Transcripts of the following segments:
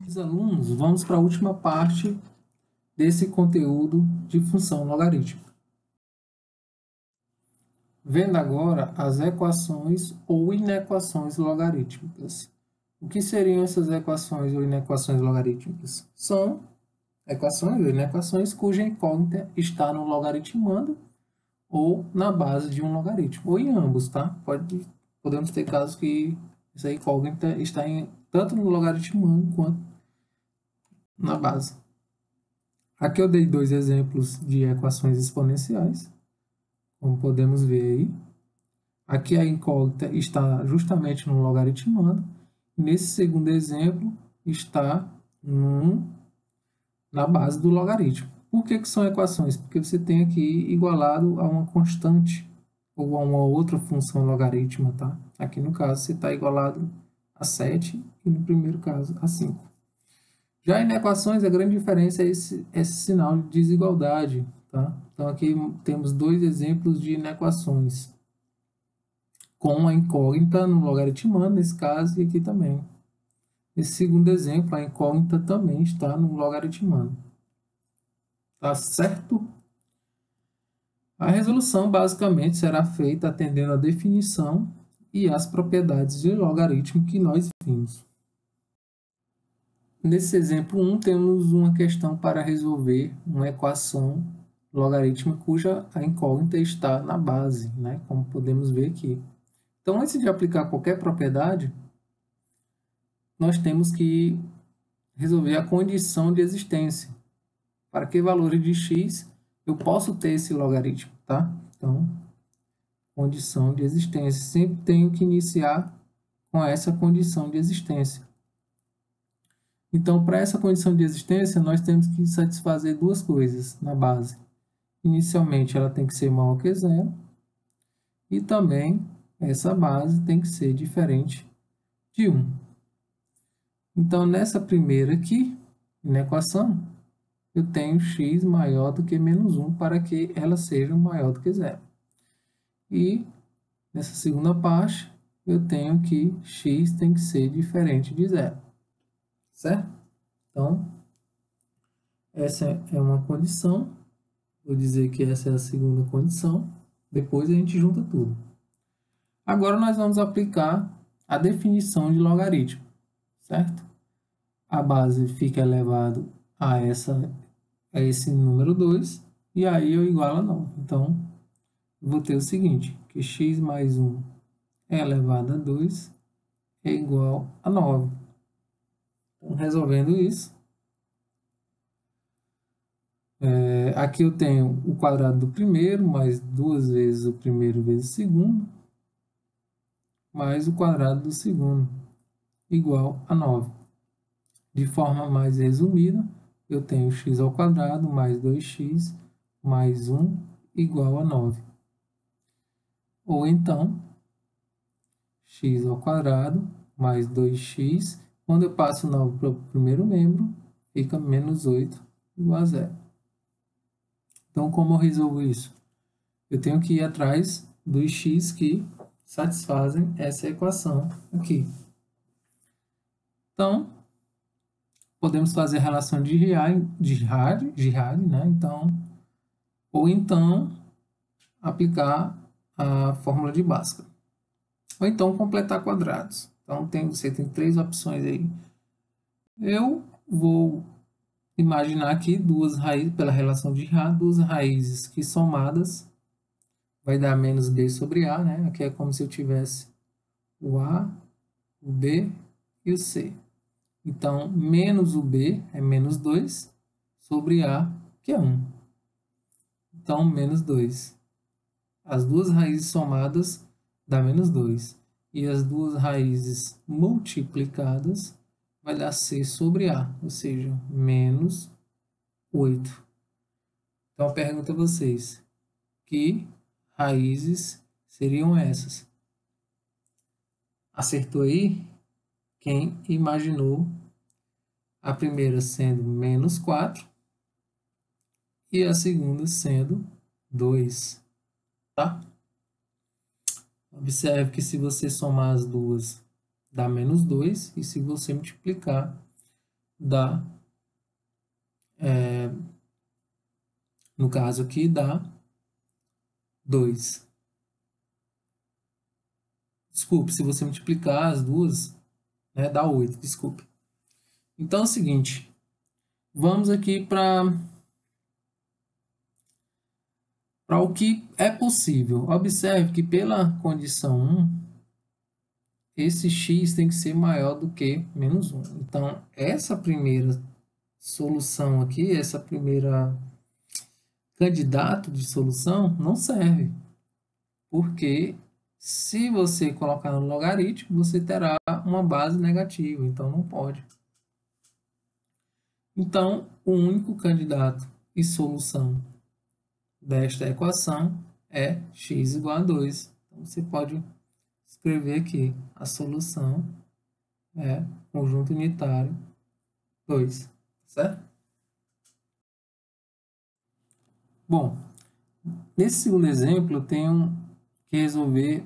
Meus alunos, vamos para a última parte desse conteúdo de função logarítmica. Vendo agora as equações ou inequações logarítmicas. O que seriam essas equações ou inequações logarítmicas? São equações ou inequações cuja incógnita está no logaritmando ou na base de um logaritmo, ou em ambos, tá? Podemos ter casos que essa incógnita está tanto no logaritmando quanto na base. Aqui eu dei dois exemplos de equações exponenciais, como podemos ver aí. Aqui a incógnita está justamente no logaritmando. Nesse segundo exemplo, está na base do logaritmo. Por que são equações? Porque você tem aqui igualado a uma constante ou a uma outra função logarítmica, tá? Aqui no caso, você está igualado a 7 e no primeiro caso a 5. Já em equações, a grande diferença é esse sinal de desigualdade. Tá? Então, aqui temos dois exemplos de inequações, com a incógnita no logaritmando, nesse caso, e aqui também. Esse segundo exemplo, a incógnita também está no logaritmando. Tá certo? A resolução, basicamente, será feita atendendo a definição e as propriedades de logaritmo que nós vimos. Nesse exemplo 1, temos uma questão para resolver uma equação logarítmica cuja a incógnita está na base, né? Como podemos ver aqui. Então, antes de aplicar qualquer propriedade, nós temos que resolver a condição de existência. Para que valores de x eu posso ter esse logaritmo, tá? Então, condição de existência. Sempre tenho que iniciar com essa condição de existência. Então, para essa condição de existência, nós temos que satisfazer duas coisas na base. Inicialmente, ela tem que ser maior que zero. E também, essa base tem que ser diferente de 1. Então, nessa primeira aqui, na equação, eu tenho x maior do que menos 1 para que ela seja maior do que zero. E, nessa segunda parte, eu tenho que x tem que ser diferente de zero. Certo? Então, essa é uma condição. Vou dizer que essa é a segunda condição. Depois a gente junta tudo. Agora nós vamos aplicar a definição de logaritmo, certo? A base fica elevado a esse número 2, e aí eu igualo a 9. Então, vou ter o seguinte, que x mais 1 é elevado a 2 é igual a 9. Então, resolvendo isso, aqui eu tenho o quadrado do primeiro, mais 2 vezes o primeiro vezes o segundo, mais o quadrado do segundo, igual a 9. De forma mais resumida, eu tenho x ao quadrado mais 2x mais 1 igual a 9. Ou então, x ao quadrado mais 2x, quando eu passo 9 para o primeiro membro, fica menos 8 igual a 0. Então, como eu resolvo isso? Eu tenho que ir atrás dos x que satisfazem essa equação aqui. Então, podemos fazer a relação de Girard, né? Ou então aplicar a fórmula de Bhaskara. Ou então completar quadrados. Então você tem três opções aí. Eu vou imaginar aqui duas raízes, pela relação de Girard, duas raízes que somadas vai dar menos b sobre a, né? Aqui é como se eu tivesse o a, o b e o c. Então, menos o b é menos 2 sobre a, que é 1. Então, menos 2. As duas raízes somadas dá menos 2. E as duas raízes multiplicadas vai dar c sobre a, ou seja, menos 8. Então, eu pergunto a vocês, que raízes seriam essas? Acertou aí? Quem imaginou a primeira sendo menos 4 e a segunda sendo 2, tá? Observe que se você somar as duas, dá menos 2, e se você multiplicar, dá, no caso aqui, dá 2. Desculpe, se você multiplicar as duas, né, dá 8, desculpe. Então é o seguinte, vamos aqui para o que é possível. Observe que pela condição 1, esse x tem que ser maior do que menos 1. Então, essa primeira solução aqui, essa primeira candidato de solução, não serve. Porque se você colocar no logaritmo, você terá uma base negativa. Então, não pode. Então, o único candidato e solução desta equação é x igual a 2. Então, você pode escrever aqui a solução é conjunto unitário 2, certo? Bom, nesse segundo exemplo, eu tenho que resolver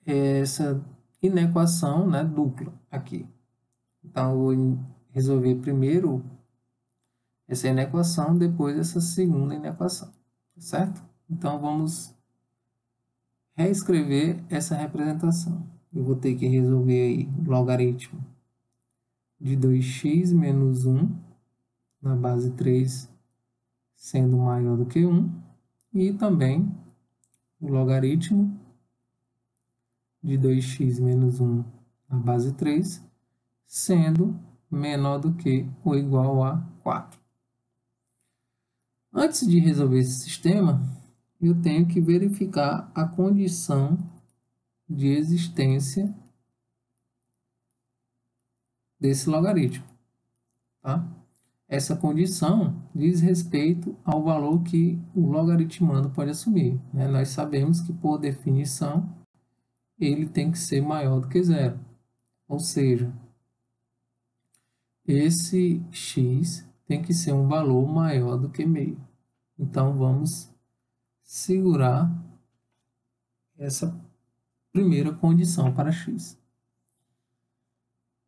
essa inequação, né, dupla aqui. Então, eu vou resolver primeiro essa inequação, depois essa segunda inequação, certo? Então, vamos reescrever essa representação. Eu vou ter que resolver aí o logaritmo de 2x menos 1 na base 3 sendo maior do que 1 e também o logaritmo de 2x menos 1 na base 3 sendo menor do que ou igual a 4. Antes de resolver esse sistema, eu tenho que verificar a condição de existência desse logaritmo, tá? Essa condição diz respeito ao valor que o logaritmando pode assumir, né? Nós sabemos que, por definição, ele tem que ser maior do que zero. Ou seja, esse x tem que ser um valor maior do que meio. Então, vamos segurar essa primeira condição para x.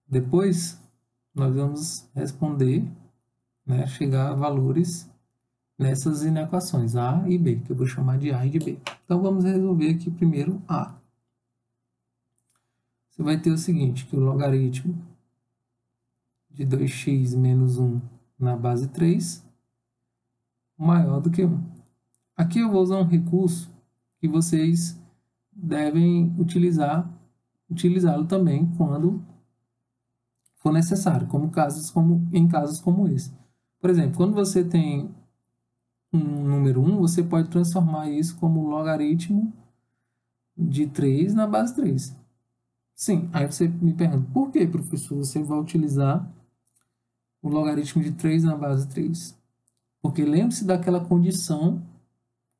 Depois, nós vamos responder, né, chegar a valores nessas inequações A e B, que eu vou chamar de A e de B. Então, vamos resolver aqui primeiro A. Você vai ter o seguinte, que o logaritmo de 2x menos 1 na base 3 maior do que 1. Aqui eu vou usar um recurso que vocês devem utilizá-lo também quando for necessário, em casos como esse. Por exemplo, quando você tem um número 1, você pode transformar isso como logaritmo de 3 na base 3. Sim, aí você me pergunta, por que, professor, você vai utilizar o logaritmo de 3 na base 3? Porque lembre-se daquela condição,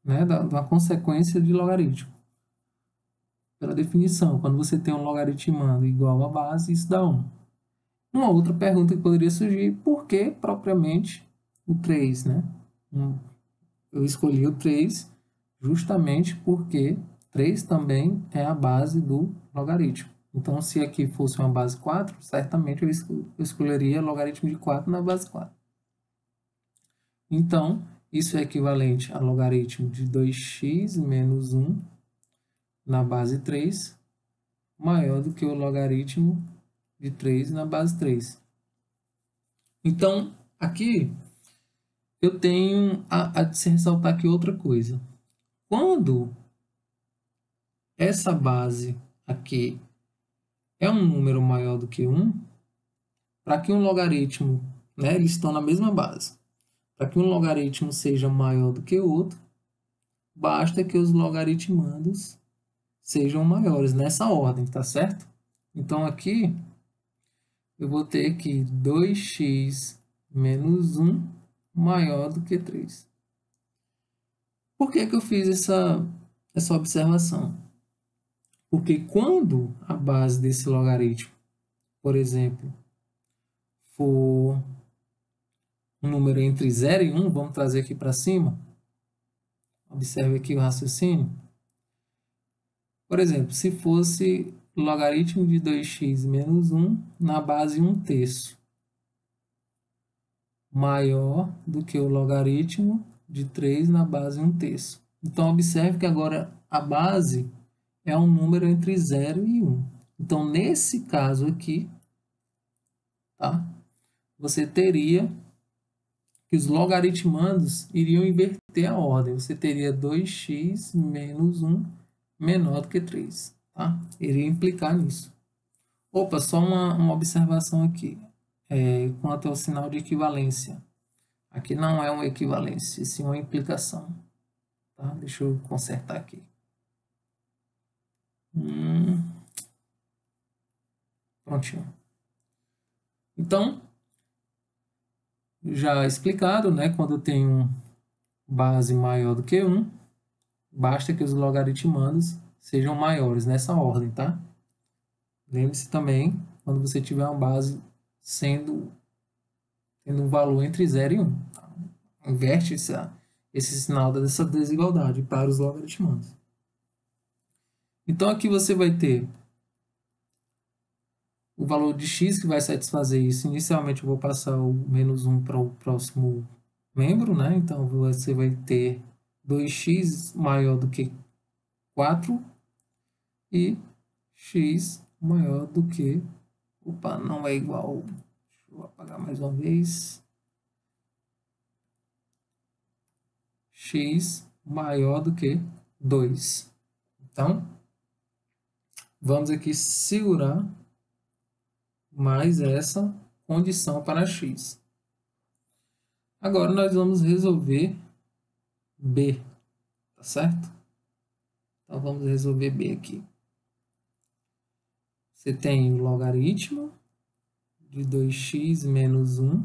né, da consequência de logaritmo. Pela definição, quando você tem um logaritmando igual a base, isso dá 1. Uma outra pergunta que poderia surgir, por que propriamente o 3, né? Eu escolhi o 3 justamente porque 3 também é a base do logaritmo. Então, se aqui fosse uma base 4, certamente eu escolheria logaritmo de 4 na base 4. Então, isso é equivalente a logaritmo de 2x menos 1 na base 3, maior do que o logaritmo de 3 na base 3. Então, aqui eu tenho a se ressaltar aqui outra coisa. Quando essa base aqui é um número maior do que 1, para que um logaritmo, né, eles estão na mesma base, para que um logaritmo seja maior do que o outro, basta que os logaritmandos sejam maiores, nessa ordem, tá certo? Então, aqui, eu vou ter que 2x menos 1 maior do que 3. Por que eu fiz essa observação? Porque quando a base desse logaritmo, por exemplo, for um número entre 0 e 1, vamos trazer aqui para cima, observe aqui o raciocínio. Por exemplo, se fosse logaritmo de 2x menos 1 na base 1/3. maior do que o logaritmo de 3 na base 1/3. Então, observe que agora a base é um número entre 0 e 1. Então, nesse caso aqui, tá? Você teria que os logaritmandos iriam inverter a ordem. Você teria 2x menos 1 menor do que 3. Tá? Iria implicar nisso. Opa, só uma observação aqui. Quanto ao sinal de equivalência. Aqui não é uma equivalência, sim uma implicação. Tá? Deixa eu consertar aqui. Prontinho. Então, já explicado, né? Quando eu tenho base maior do que 1, basta que os logaritmandos sejam maiores nessa ordem, tá? Lembre-se também, quando você tiver uma base tendo um valor entre 0 e 1. Tá? Inverte esse sinal dessa desigualdade para os logaritmandos. Então, aqui você vai ter o valor de x que vai satisfazer isso. Inicialmente, eu vou passar o menos 1 para o próximo membro, né? Então, você vai ter 2x maior do que 4 e x maior do que... Opa, não é igual... Deixa eu apagar mais uma vez. X maior do que 2. Então, vamos aqui segurar mais essa condição para x. Agora, nós vamos resolver b, tá certo? Então, vamos resolver b aqui. Você tem o logaritmo de 2x menos 1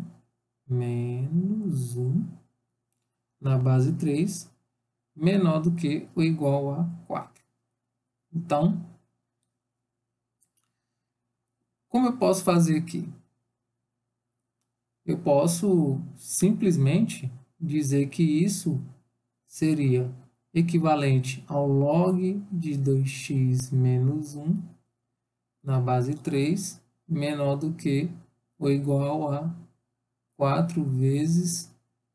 na base 3 menor do que ou igual a 4. Então, como eu posso fazer aqui? Eu posso simplesmente dizer que isso seria equivalente ao log de 2x menos 1 na base 3 menor do que ou igual a 4 vezes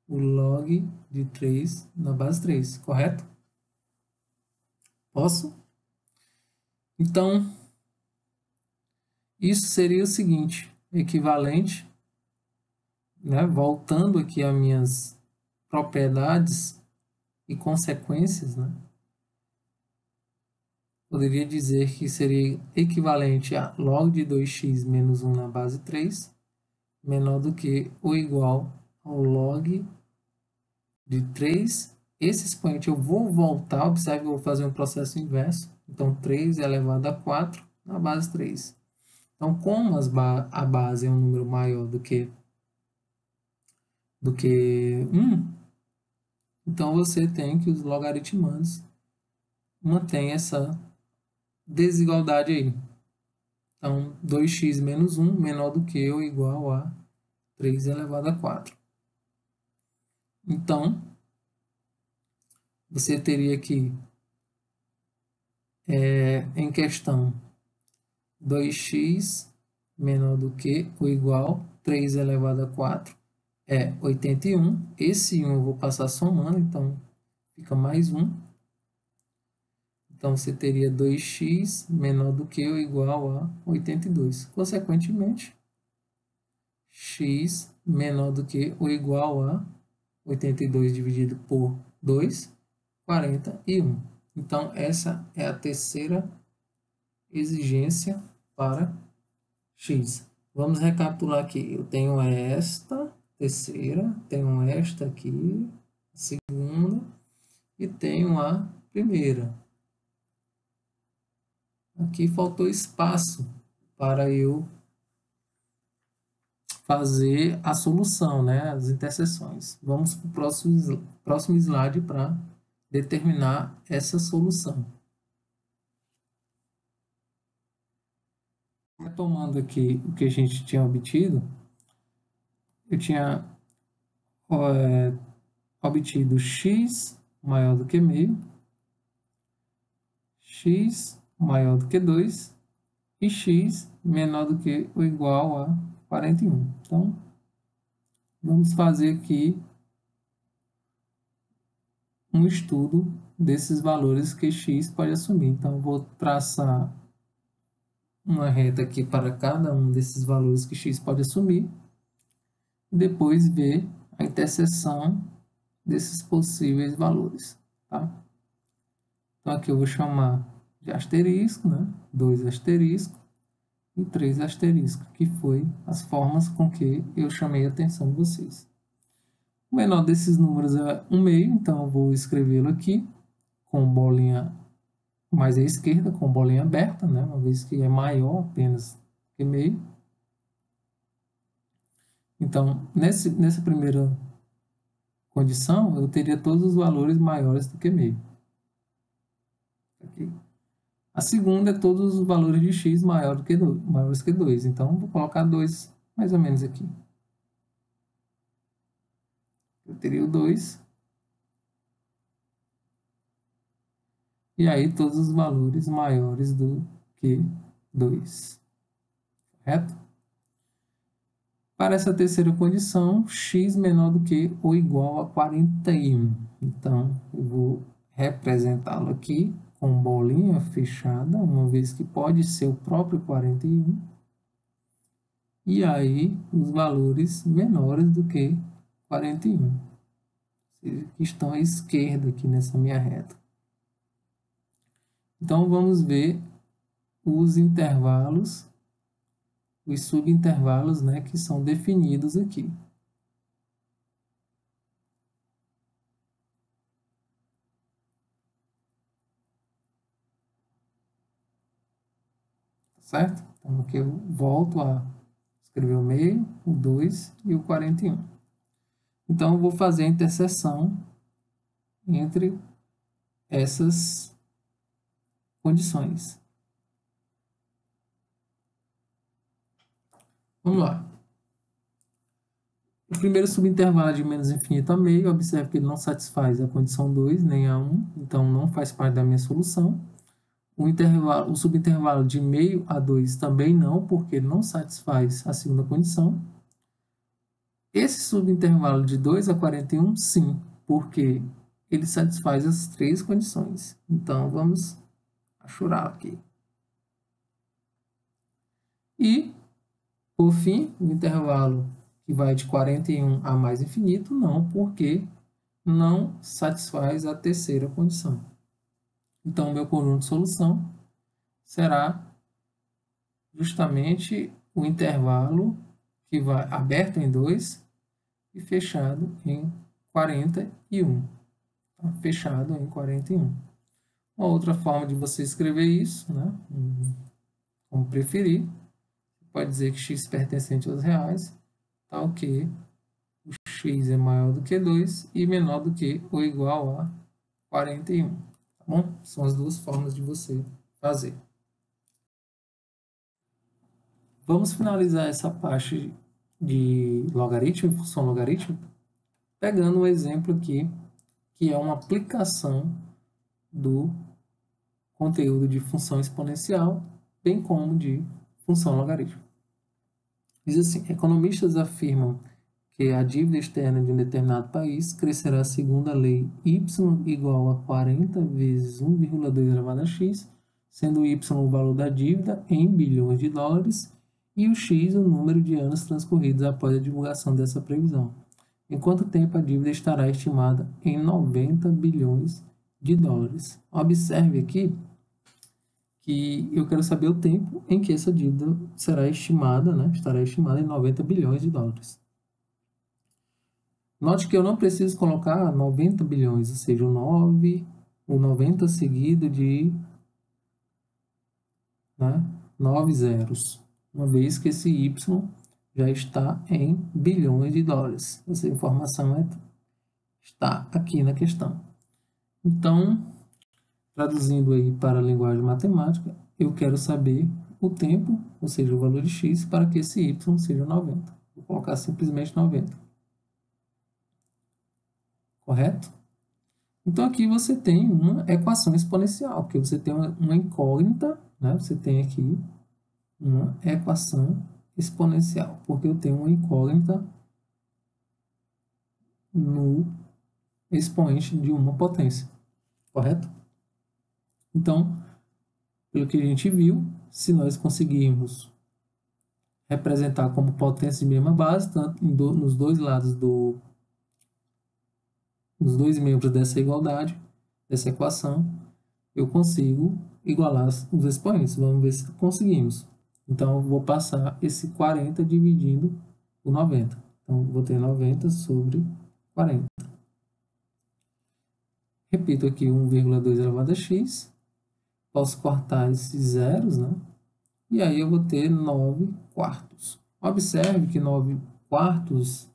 o log de 3 na base 3, correto? Posso? Então, isso seria o seguinte, equivalente, né, voltando aqui às minhas propriedades e consequências, né, poderia dizer que seria equivalente a log de 2x menos 1 na base 3 menor do que ou igual ao log de 3. Esse expoente eu vou voltar, observe, eu vou fazer um processo inverso. Então, 3 elevado a 4 na base 3. Então, como a base é um número maior do que 1, então você tem que os logaritmandos mantêm essa desigualdade aí. Então, 2x menos 1 menor do que ou igual a 3 elevado a 4. Então, você teria aqui, em questão, 2x menor do que ou igual a 3 elevado a 4 é 81. Esse 1 eu vou passar somando, então fica mais 1. Então, você teria 2x menor do que ou igual a 82. Consequentemente, x menor do que ou igual a 82 dividido por 2, 41. Então, essa é a terceira exigência para x. Vamos recapitular aqui. Eu tenho esta terceira, tenho esta aqui, a segunda, e tenho a primeira. Aqui faltou espaço para eu fazer a solução, né, as interseções. Vamos para o próximo slide para determinar essa solução. Retomando aqui o que a gente tinha obtido, eu tinha obtido x maior do que meio, x maior do que 2 e x menor do que ou igual a 41. Então, vamos fazer aqui um estudo desses valores que x pode assumir. Então, eu vou traçar uma reta aqui para cada um desses valores que x pode assumir e depois ver a interseção desses possíveis valores, tá? Então, aqui eu vou chamar de asterisco, né? 2 asterisco e 3 asterisco, que foi as formas com que eu chamei a atenção de vocês. O menor desses números é 1/2, então eu vou escrevê-lo aqui com bolinha mais à esquerda, com bolinha aberta, né? Uma vez que é maior apenas que meio. Então, nessa primeira condição, eu teria todos os valores maiores do que meio. Aqui. A segunda é todos os valores de x maiores que 2. Então, vou colocar 2 mais ou menos aqui. Eu teria o 2. E aí, todos os valores maiores do que 2. Correto? Para essa terceira condição, x menor do que ou igual a 41. Então, eu vou representá-lo aqui com bolinha fechada, uma vez que pode ser o próprio 41. E aí, os valores menores do que 41, que estão à esquerda aqui nessa minha reta. Então, vamos ver os intervalos, os subintervalos, né, que são definidos aqui. Certo? Então, aqui eu volto a escrever o meio, o 2 e o 41. Então, eu vou fazer a interseção entre essas condições. Vamos lá. O primeiro subintervalo de menos infinito a meio, observe que ele não satisfaz a condição 2, nem a 1, então não faz parte da minha solução. O subintervalo de meio a 2 também não, porque ele não satisfaz a segunda condição. Esse subintervalo de 2 a 41, sim, porque ele satisfaz as três condições. Então, vamos achurar aqui. E, por fim, o intervalo que vai de 41 a mais infinito, não, porque não satisfaz a terceira condição. Então, o meu conjunto de solução será justamente o intervalo que vai aberto em 2 e fechado em 41. Tá? Fechado em 41. Uma outra forma de você escrever isso, né? Como preferir, pode dizer que x pertencente aos reais, tal que o x é maior do que 2 e menor do que ou igual a 41. Tá bom? São as duas formas de você fazer. Vamos finalizar essa parte de logaritmo, função logarítmica, pegando um exemplo aqui, que é uma aplicação do conteúdo de função exponencial, bem como de função logarítmica. Diz assim, economistas afirmam que a dívida externa de um determinado país crescerá segundo a lei y igual a 40 vezes 1,2 elevado a x, sendo y o valor da dívida em bilhões de dólares e o x o número de anos transcorridos após a divulgação dessa previsão. Em quanto tempo a dívida estará estimada em 90 bilhões de dólares? Observe aqui que eu quero saber o tempo em que essa dívida será estimada, né? Estará estimada em 90 bilhões de dólares. Note que eu não preciso colocar 90 bilhões, ou seja, o 90 seguido de 9 zeros, uma vez que esse y já está em bilhões de dólares. Essa informação está aqui na questão. Então, traduzindo aí para a linguagem matemática, eu quero saber o tempo, ou seja, o valor de x, para que esse y seja 90. Vou colocar simplesmente 90. Correto? Então, aqui você tem uma equação exponencial, porque você tem uma incógnita, né? Você tem aqui uma equação exponencial, porque eu tenho uma incógnita no expoente de uma potência, correto? Então, pelo que a gente viu, se nós conseguirmos representar como potência de mesma base, tanto nos dois lados dos dois membros dessa igualdade, dessa equação, eu consigo igualar os expoentes. Vamos ver se conseguimos. Então, eu vou passar esse 40 dividindo por 90. Então, vou ter 90 sobre 40. Repito aqui 1,2 elevado a x. Posso cortar esses zeros, né? E aí eu vou ter 9 quartos. Observe que 9 quartos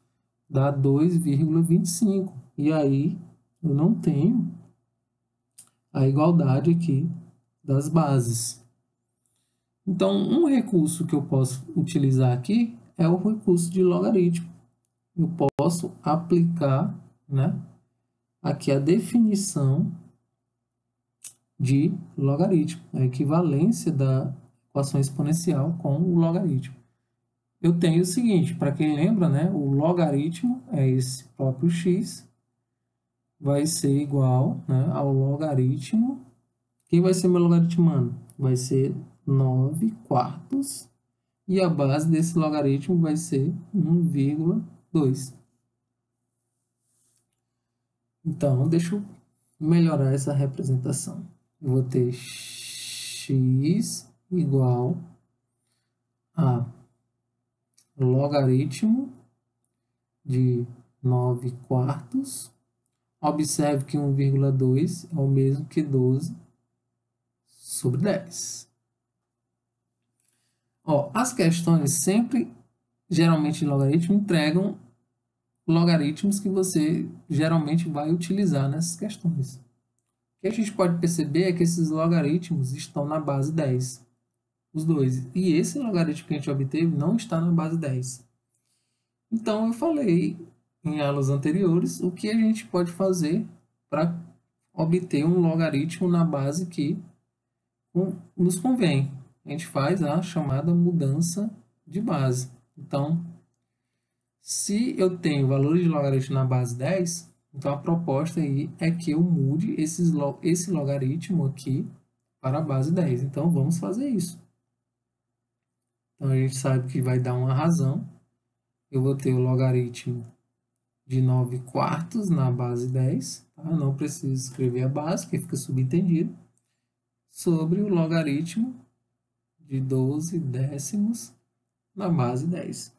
dá 2,25. E aí eu não tenho a igualdade aqui das bases. Então, um recurso que eu posso utilizar aqui é o recurso de logaritmo. Eu posso aplicar, né, aqui a definição de logaritmo, a equivalência da equação exponencial com o logaritmo. Eu tenho o seguinte, para quem lembra, né, o logaritmo é esse próprio x, vai ser igual, né, ao logaritmo. Quem vai ser meu logaritmando? Vai ser 9 quartos, e a base desse logaritmo vai ser 1,2. Então, deixa eu melhorar essa representação. Eu vou ter x igual a logaritmo de 9 quartos. Observe que 1,2 é o mesmo que 12 sobre 10. Ó, as questões sempre, geralmente em logaritmo, entregam logaritmos que você geralmente vai utilizar nessas questões. O que a gente pode perceber é que esses logaritmos estão na base 10. Os dois. E esse logaritmo que a gente obteve não está na base 10. Então, eu falei em aulas anteriores o que a gente pode fazer para obter um logaritmo na base que nos convém. A gente faz a chamada mudança de base. Então, se eu tenho valores de logaritmo na base 10, então a proposta aí é que eu mude esse logaritmo aqui para a base 10. Então, vamos fazer isso. Então, a gente sabe que vai dar uma razão. Eu vou ter o logaritmo de 9 quartos na base 10. Tá? Não preciso escrever a base, que fica subentendido. Sobre o logaritmo de 12 décimos na base 10.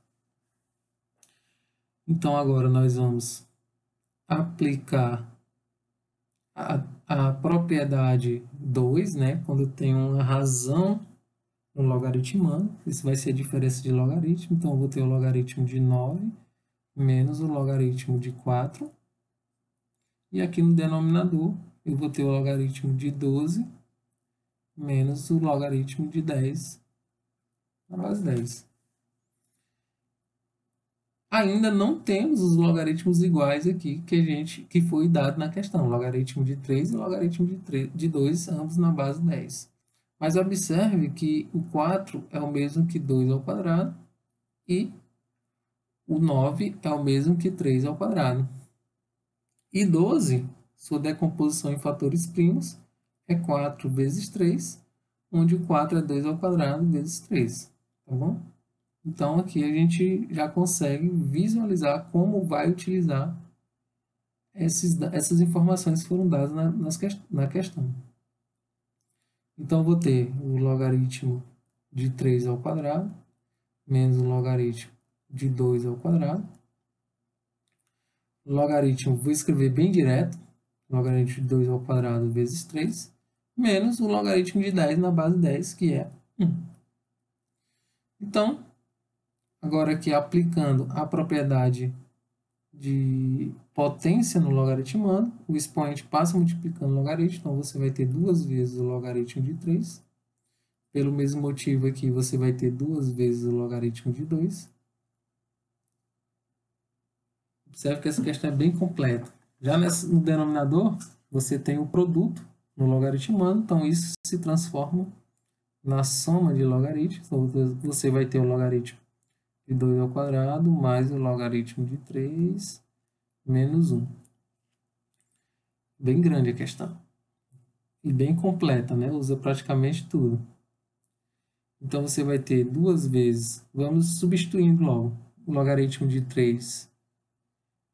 Então, agora nós vamos aplicar a propriedade 2, né? Quando tem uma razão no logaritmando. Isso vai ser a diferença de logaritmo. Então, eu vou ter o logaritmo de 9 menos o logaritmo de 4. E aqui no denominador, eu vou ter o logaritmo de 12 menos o logaritmo de 10 na base 10. Ainda não temos os logaritmos iguais aqui que foi dado na questão. Logaritmo de 3 e logaritmo de 2, ambos na base 10. Mas observe que o 4 é o mesmo que 2 ao quadrado e o 9 é o mesmo que 3 ao quadrado. E 12, sua decomposição em fatores primos, é 4 vezes 3, onde o 4 é 2 ao quadrado vezes 3. Tá bom? Então, aqui a gente já consegue visualizar como vai utilizar essas informações que foram dadas na questão. Então, eu vou ter o logaritmo de 3 ao quadrado menos o logaritmo de 2 ao quadrado. Logaritmo, vou escrever bem direto, logaritmo de 2 ao quadrado vezes 3, menos o logaritmo de 10 na base 10, que é 1. Então, agora aqui aplicando a propriedade de potência no logaritmando, o expoente passa multiplicando o logaritmo, então você vai ter 2 vezes o logaritmo de 3. Pelo mesmo motivo aqui, você vai ter 2 vezes o logaritmo de 2. Observe que essa questão é bem completa. Já no denominador, você tem o produto no logaritmando, então isso se transforma na soma de logaritmos. Então, você vai ter o logaritmo de 2 ao quadrado mais o logaritmo de 3 menos 1. Bem grande a questão. E bem completa, né? Usa praticamente tudo. Então, você vai ter 2 vezes... Vamos substituindo logo. O logaritmo de 3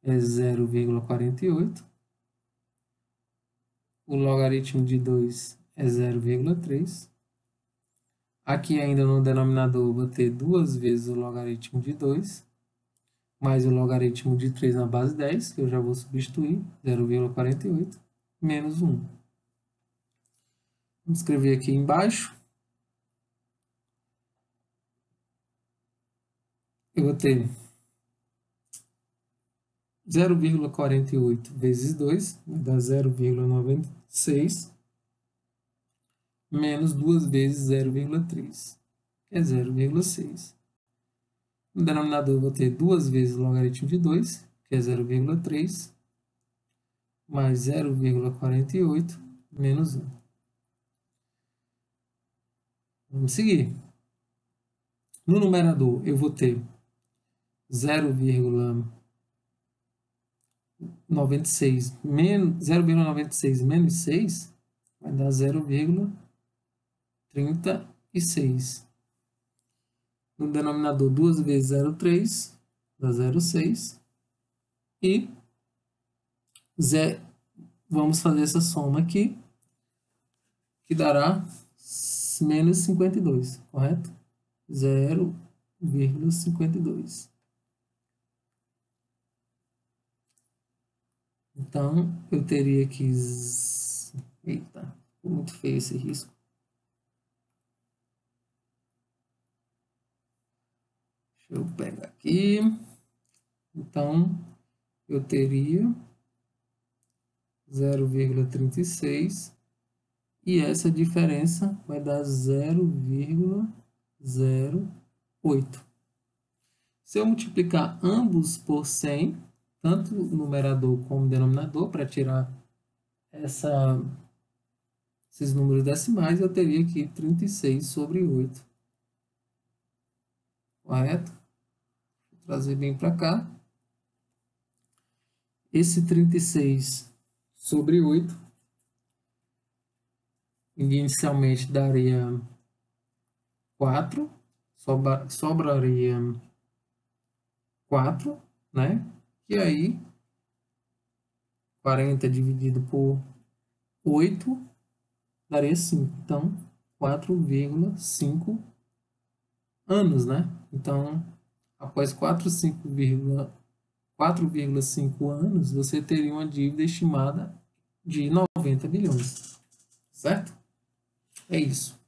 é 0,48. O logaritmo de 2 é 0,3. Aqui ainda no denominador, vou ter 2 vezes o logaritmo de 2, mais o logaritmo de 3 na base 10, que eu já vou substituir, 0,48, menos 1. Vamos escrever aqui embaixo. Eu vou ter 0,48 vezes 2, vai dar 0,96, menos 2 vezes 0,3, que é 0,6. No denominador, eu vou ter 2 vezes o logaritmo de 2, que é 0,3, mais 0,48, menos 1. Vamos seguir. No numerador, eu vou ter 0,96 menos 6, vai dar 0,36. No denominador, 2 vezes 0,3, dá 0,6. E vamos fazer essa soma aqui, que dará menos 52, correto? 0,52. Então, eu teria que... Eita, ficou muito feio esse risco. Deixa eu pegar aqui. Então, eu teria 0,36 e essa diferença vai dar 0,08. Se eu multiplicar ambos por 100, tanto o numerador como o denominador, para tirar esses números decimais, eu teria aqui 36 sobre 8. Correto? Vou trazer bem para cá. Esse 36 sobre 8, inicialmente daria 4, sobraria 4, né? E aí, 40 dividido por 8 daria 5. Então, 4,5 anos, né? Então, após 4,5 anos, você teria uma dívida estimada de 90 bilhões. Certo? É isso.